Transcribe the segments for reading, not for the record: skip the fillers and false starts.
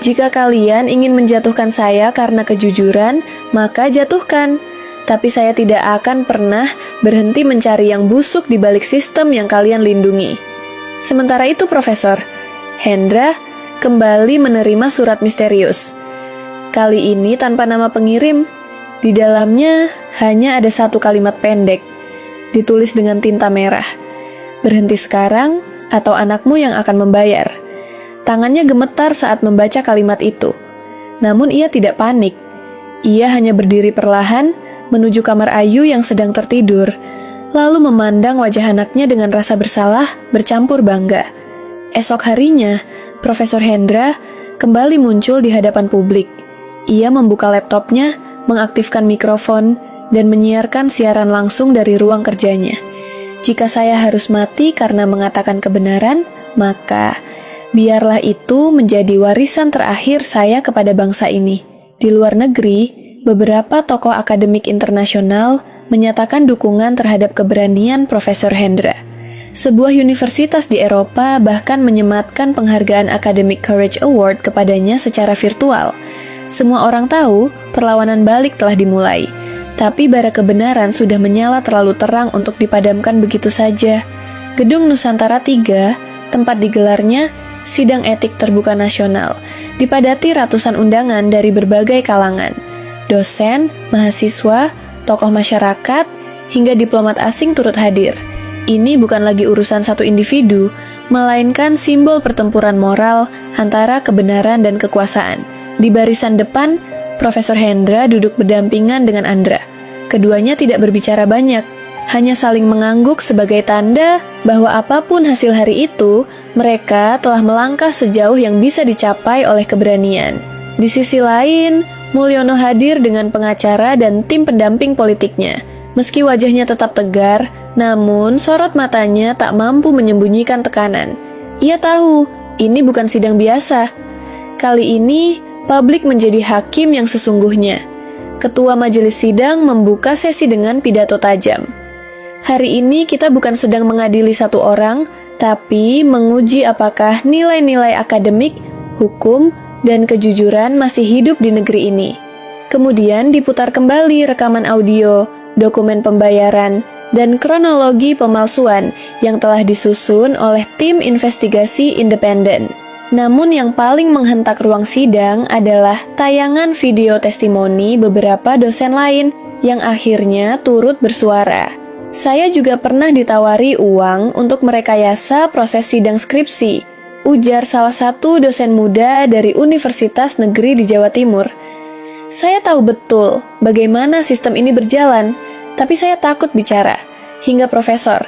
Jika kalian ingin menjatuhkan saya karena kejujuran, maka jatuhkan. Tapi saya tidak akan pernah berhenti mencari yang busuk di balik sistem yang kalian lindungi. Sementara itu, Profesor, Hendra kembali menerima surat misterius. Kali ini tanpa nama pengirim. Di dalamnya hanya ada satu kalimat pendek, ditulis dengan tinta merah. Berhenti sekarang, atau anakmu yang akan membayar. Tangannya gemetar saat membaca kalimat itu. Namun ia tidak panik. Ia hanya berdiri perlahan menuju kamar Ayu yang sedang tertidur, lalu memandang wajah anaknya dengan rasa bersalah bercampur bangga. Esok harinya, Profesor Hendra kembali muncul di hadapan publik. Ia membuka laptopnya, mengaktifkan mikrofon, dan menyiarkan siaran langsung dari ruang kerjanya. Jika saya harus mati karena mengatakan kebenaran, maka biarlah itu menjadi warisan terakhir saya kepada bangsa ini. Di luar negeri, beberapa tokoh akademik internasional menyatakan dukungan terhadap keberanian Profesor Hendra. Sebuah universitas di Eropa bahkan menyematkan penghargaan Academic Courage Award kepadanya secara virtual. Semua orang tahu perlawanan balik telah dimulai, tapi bara kebenaran sudah menyala terlalu terang untuk dipadamkan begitu saja. Gedung Nusantara 3, tempat digelarnya Sidang Etik Terbuka Nasional, dipadati ratusan undangan dari berbagai kalangan. Dosen, mahasiswa, tokoh masyarakat, hingga diplomat asing turut hadir. Ini bukan lagi urusan satu individu, melainkan simbol pertempuran moral antara kebenaran dan kekuasaan. Di barisan depan, Profesor Hendra duduk berdampingan dengan Andra. Keduanya tidak berbicara banyak, hanya saling mengangguk sebagai tanda bahwa apapun hasil hari itu, mereka telah melangkah sejauh yang bisa dicapai oleh keberanian. Di sisi lain, Mulyono hadir dengan pengacara dan tim pendamping politiknya. Meski wajahnya tetap tegar, namun sorot matanya tak mampu menyembunyikan tekanan. Ia tahu, ini bukan sidang biasa. Kali ini, publik menjadi hakim yang sesungguhnya. Ketua majelis sidang membuka sesi dengan pidato tajam. Hari ini kita bukan sedang mengadili satu orang, tapi menguji apakah nilai-nilai akademik, hukum, dan kejujuran masih hidup di negeri ini. Kemudian diputar kembali rekaman audio, dokumen pembayaran, dan kronologi pemalsuan yang telah disusun oleh tim investigasi independen. Namun yang paling menghentak ruang sidang adalah tayangan video testimoni beberapa dosen lain yang akhirnya turut bersuara. Saya juga pernah ditawari uang untuk merekayasa proses sidang skripsi, ujar salah satu dosen muda dari Universitas Negeri di Jawa Timur. Saya tahu betul bagaimana sistem ini berjalan, tapi saya takut bicara, hingga Profesor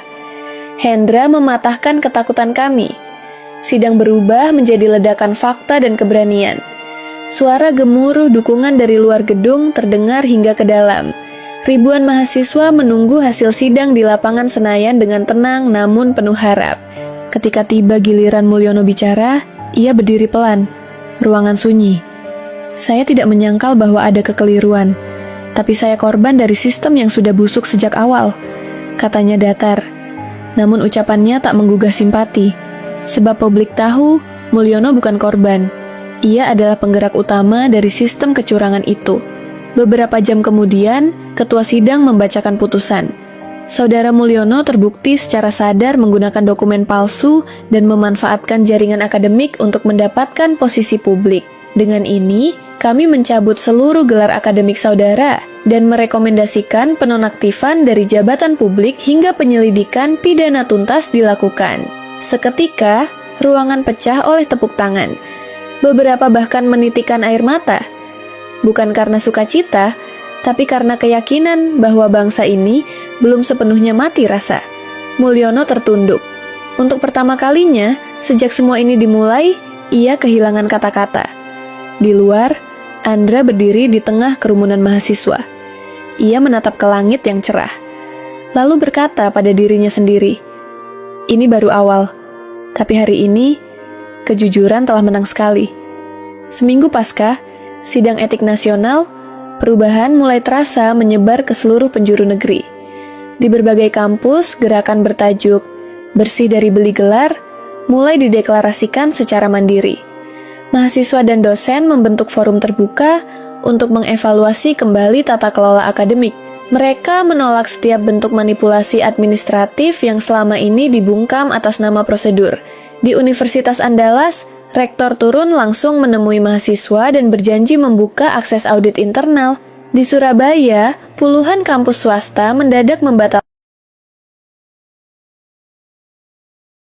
Hendra mematahkan ketakutan kami. Sidang berubah menjadi ledakan fakta dan keberanian. Suara gemuruh dukungan dari luar gedung terdengar hingga ke dalam. Ribuan mahasiswa menunggu hasil sidang di lapangan Senayan dengan tenang namun penuh harap. Ketika tiba giliran Mulyono bicara, ia berdiri pelan. Ruangan sunyi. Saya tidak menyangkal bahwa ada kekeliruan, tapi saya korban dari sistem yang sudah busuk sejak awal, katanya datar. Namun ucapannya tak menggugah simpati, sebab publik tahu Mulyono bukan korban. Ia adalah penggerak utama dari sistem kecurangan itu. Beberapa jam kemudian, ketua sidang membacakan putusan. Saudara Mulyono terbukti secara sadar menggunakan dokumen palsu dan memanfaatkan jaringan akademik untuk mendapatkan posisi publik. Dengan ini, kami mencabut seluruh gelar akademik saudara dan merekomendasikan penonaktifan dari jabatan publik hingga penyelidikan pidana tuntas dilakukan. Seketika, ruangan pecah oleh tepuk tangan. Beberapa bahkan menitikkan air mata. Bukan karena sukacita, tapi karena keyakinan bahwa bangsa ini belum sepenuhnya mati rasa. Mulyono tertunduk. Untuk pertama kalinya, sejak semua ini dimulai, ia kehilangan kata-kata. Di luar, Andra berdiri di tengah kerumunan mahasiswa. Ia menatap ke langit yang cerah, lalu berkata pada dirinya sendiri, "Ini baru awal, tapi hari ini, kejujuran telah menang sekali." Seminggu pasca sidang etik nasional, perubahan mulai terasa menyebar ke seluruh penjuru negeri. Di berbagai kampus, gerakan bertajuk "Bersih dari Beli Gelar" mulai dideklarasikan secara mandiri. Mahasiswa dan dosen membentuk forum terbuka untuk mengevaluasi kembali tata kelola akademik. Mereka menolak setiap bentuk manipulasi administratif yang selama ini dibungkam atas nama prosedur. Di Universitas Andalas, rektor turun langsung menemui mahasiswa dan berjanji membuka akses audit internal. Di Surabaya, puluhan kampus swasta mendadak membatalkan